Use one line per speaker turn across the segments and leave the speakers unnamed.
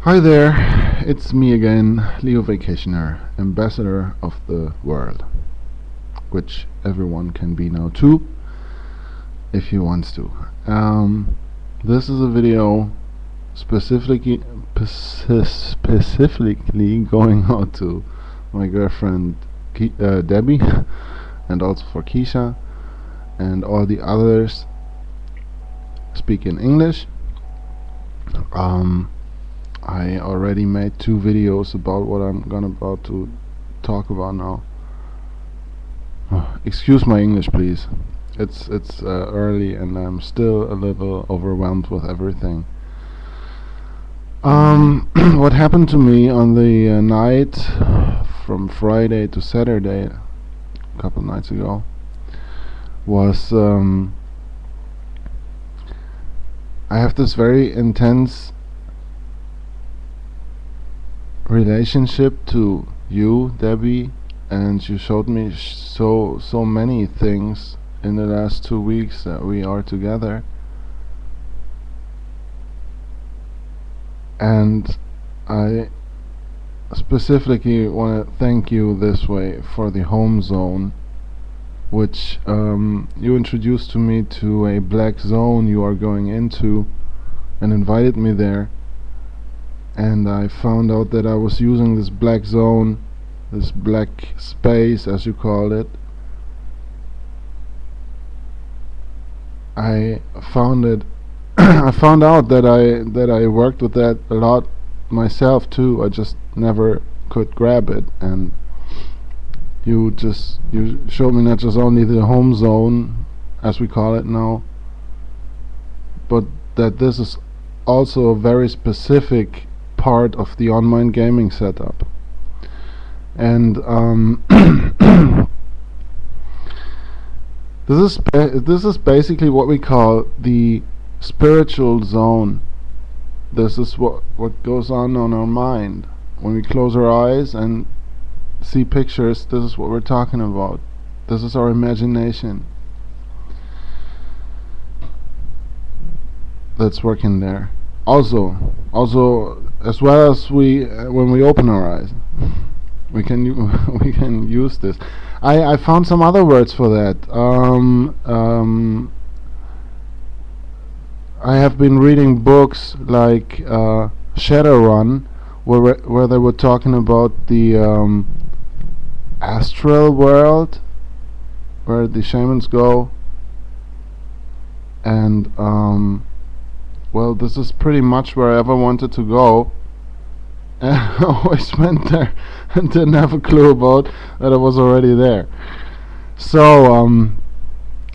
Hi there, it's me again, Leo Vacationer, ambassador of the world, which everyone can be now too, if he wants to. This is a video specifically going out to my girlfriend Debbie, and also for Keisha, and all the others speaking English. I already made 2 videos about what I'm about to talk about now. Excuse my English, please. It's early and I'm still a little overwhelmed with everything. What happened to me on the night from Friday to Saturday, a couple nights ago, was I have this very intense relationship to you, Debbie, and you showed me so many things in the last 2 weeks that we are together, and I specifically want to thank you this way for the home zone, which you introduced to me to a black zone you are going into and invited me there. And I found out that I was using this black zone, this black space as you call it. I found out that I worked with that a lot myself too. I just never could grab it, and you showed me not just only the home zone as we call it now, but that this is also a very specific part of the online gaming setup. And this is basically what we call the spiritual zone. This is what goes on our mind when we close our eyes and see pictures. This is what we're talking about. This is our imagination that's working there. Also, as well as when we open our eyes, we can use this. I found some other words for that. I have been reading books like Shadowrun, where they were talking about the astral world, where the shamans go, and well, this is pretty much where I ever wanted to go, and I always went there and didn't have a clue about that I was already there. So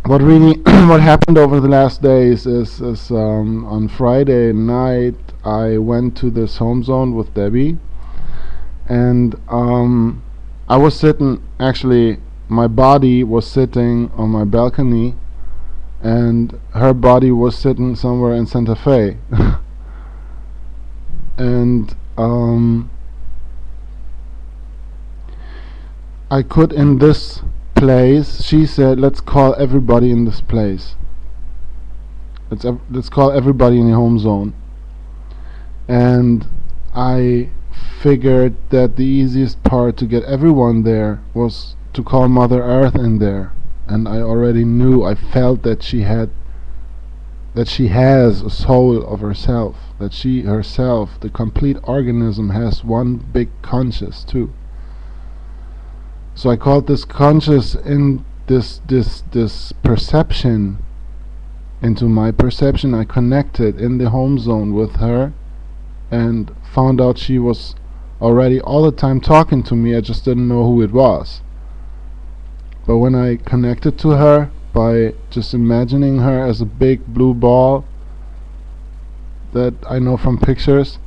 what really what happened over the last days is on Friday night I went to this home zone with Debbie, and I was sitting, actually my body was sitting on my balcony and her body was sitting somewhere in Santa Fe. And I could, in this place, she said, let's call everybody in this place. Let's call everybody in the home zone. And I figured that the easiest part to get everyone there was to call Mother Earth in there. And I already knew, I felt that she has a soul of herself, that she herself, the complete organism, has one big conscious too. So I called this conscious in this perception into my perception. I connected in the home zone with her and found out she was already all the time talking to me. I just didn't know who it was. But when I connected to her by just imagining her as a big blue ball that I know from pictures,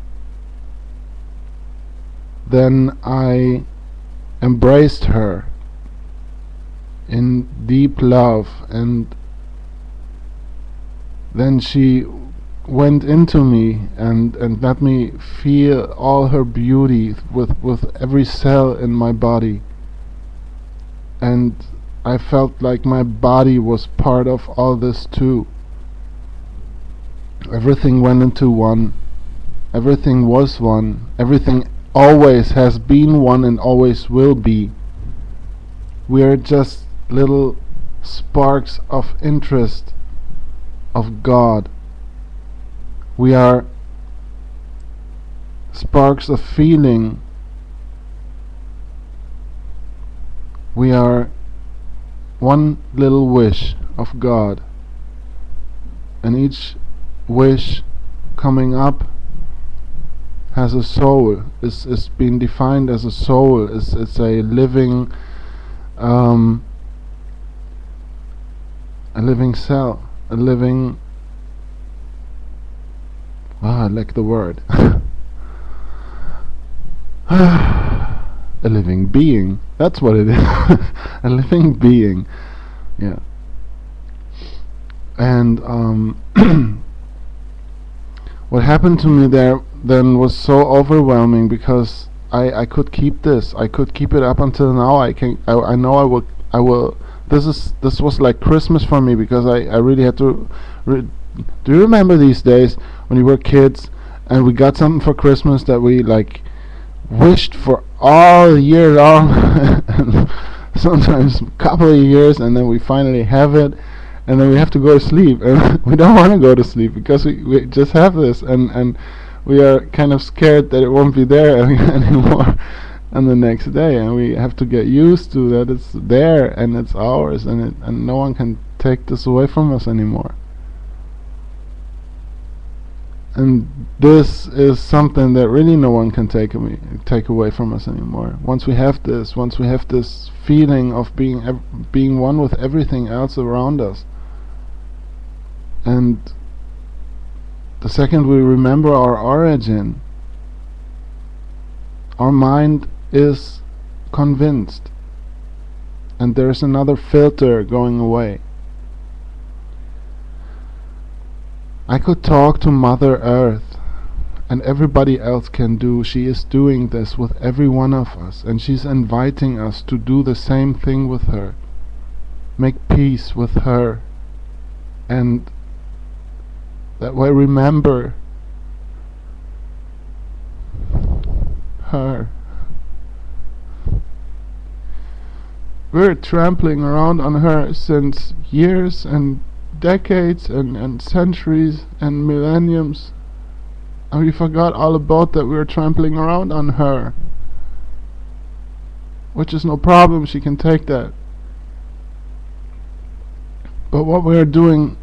then I embraced her in deep love, and then she went into me and let me feel all her beauty with every cell in my body. And I felt like my body was part of all this too. Everything went into one, Everything was one. Everything always has been one and always will be. We are just little sparks of interest of God. We are sparks of feeling. We are one little wish of God, and each wish coming up has a soul, is being defined as a soul, is a living cell, a living I like the word a living being. That's what it is. A living being. Yeah. And what happened to me there then was so overwhelming, because I could keep this. I could keep it up until now. I know I will. This was like Christmas for me, because I really had to. Do you remember these days when you were kids and we got something for Christmas that we like wished for all year long, and sometimes a couple of years, and then we finally have it, and then we have to go to sleep, and we don't want to go to sleep because we just have this, and we are kind of scared that it won't be there anymore on the next day, and we have to get used to that it's there and it's ours, and no one can take this away from us anymore. And this is something that really no one can take away from us anymore. Once we have this feeling of being one with everything else around us, and the second we remember our origin, our mind is convinced, and there's another filter going away. I could talk to Mother Earth, and everybody else can do. She is doing this with every one of us, and she's inviting us to do the same thing with her. Make peace with her, and that way remember her. We're trampling around on her since years and decades and centuries and millenniums, and we forgot all about that. We were trampling around on her, which is no problem. She can take that. But what we are doing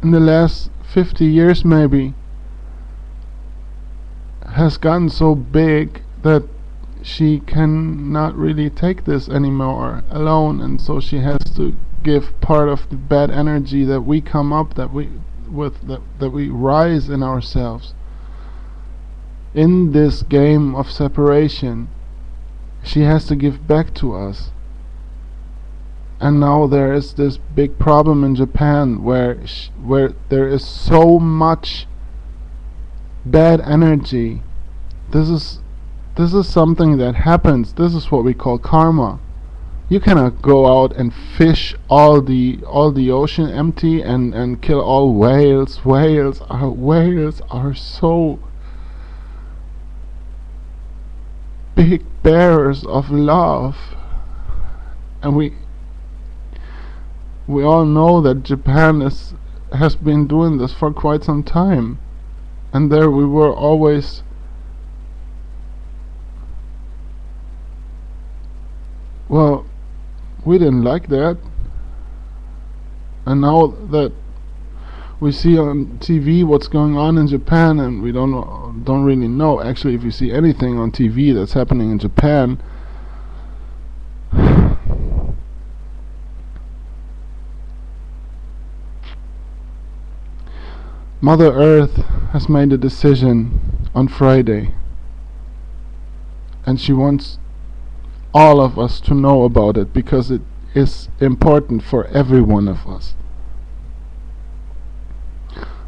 in the last 50 years maybe has gotten so big that she cannot really take this anymore alone, and so she has to give part of the bad energy that we come up that we rise in ourselves in this game of separation. She has to give back to us. And now there is this big problem in Japan where there is so much bad energy. This is something that happens. This is what we call karma. You cannot go out and fish all the ocean empty and kill all whales. Whales are so big bearers of love, and we all know that Japan has been doing this for quite some time, and there we were always we didn't like that, and now that we see on TV what's going on in Japan, and we don't really know actually if you see anything on TV that's happening in Japan. Mother Earth has made a decision on Friday, and she wants all of us to know about it, because it is important for every one of us.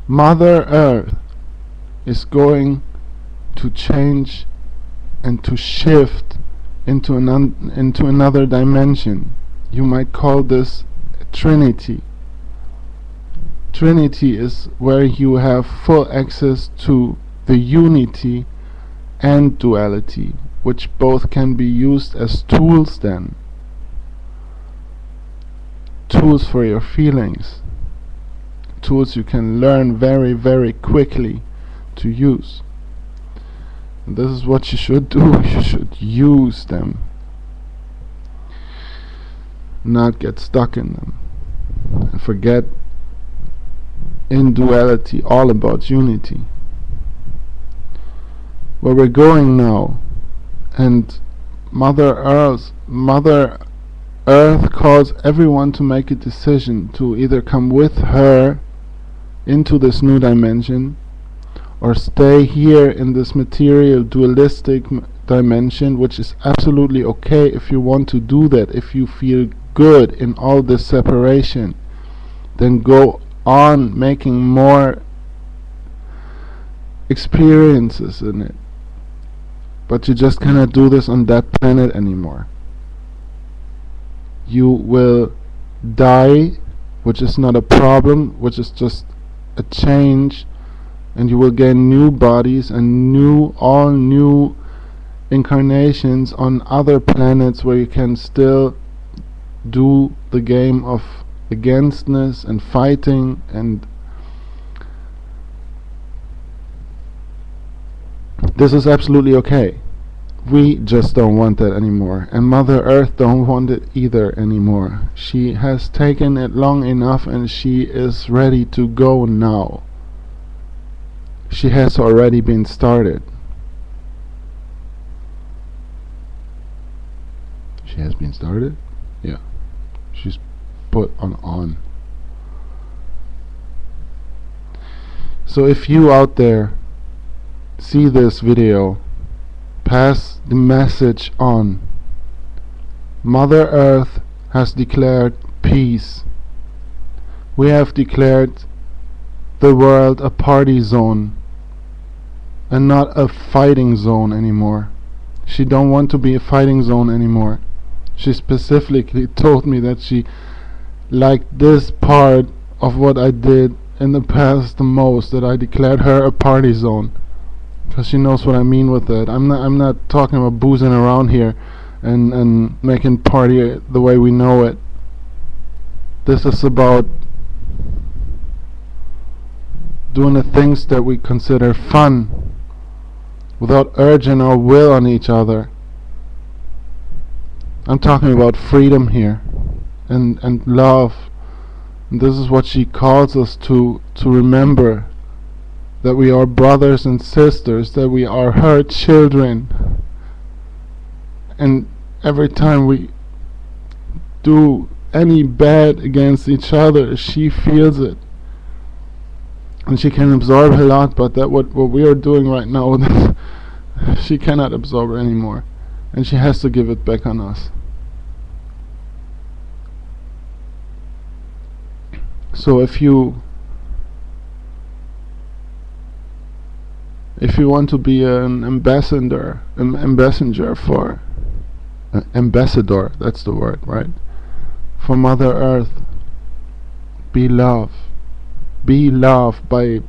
Mother Earth is going to change and to shift into another dimension. You might call this Trinity. Trinity is where you have full access to the unity and duality, which both can be used as tools then. Tools for your feelings. Tools you can learn very, very quickly to use. And this is what you should do. You should use them, not get stuck in them, and forget in duality all about unity. Where we're going now, and Mother Earth calls everyone to make a decision to either come with her into this new dimension or stay here in this material dualistic dimension, which is absolutely okay if you want to do that. If you feel good in all this separation, then go on making more experiences in it. But you just cannot do this on that planet anymore. You will die, which is not a problem, which is just a change, and you will gain new bodies and all new incarnations on other planets where you can still do the game of againstness and fighting, and this is absolutely okay. We just don't want that anymore, and Mother Earth don't want it either anymore. She has taken it long enough, and she is ready to go now. She has already been started. She has been started? Yeah. She's put on. So if you out there see this video, pass the message on. Mother Earth has declared peace. We have declared the world a party zone and not a fighting zone anymore. She don't want to be a fighting zone anymore. She specifically told me that she liked this part of what I did in the past the most, that I declared her a party zone. Because she knows what I mean with that. I'm not talking about boozing around here and making party the way we know it. This is about doing the things that we consider fun without urging our will on each other. I'm talking about freedom here and love. And this is what she calls us to remember, that we are brothers and sisters, that we are her children. And every time we do any bad against each other, she feels it. And she can absorb a lot, but that what we are doing right now, she cannot absorb anymore. And she has to give it back on us. So if you want to be an ambassador for ambassador, that's the word, right? For Mother Earth, be love. Be love by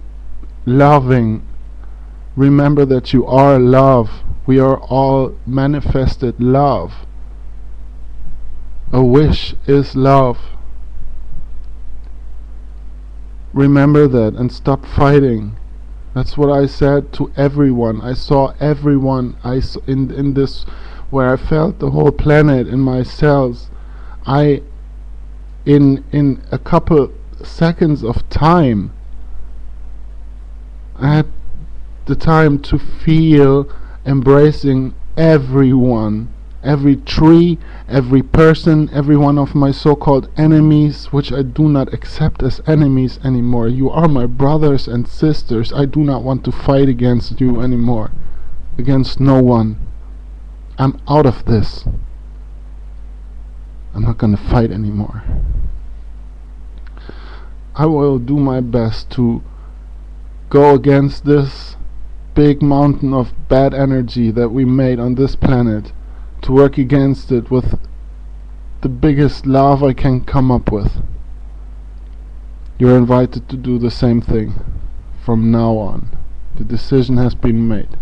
loving. Remember that you are love. We are all manifested love. A wish is love. Remember that and stop fighting. That's what I said to everyone. I saw everyone in this, where I felt the whole planet in my cells. In a couple seconds of time, I had the time to feel embracing everyone, every tree, every person, every one of my so-called enemies, which I do not accept as enemies anymore. You are my brothers and sisters. I do not want to fight against you anymore, against no one. I'm out of this. I'm not gonna fight anymore. I will do my best to go against this big mountain of bad energy that we made on this planet, to work against it with the biggest love I can come up with. You're invited to do the same thing from now on. The decision has been made.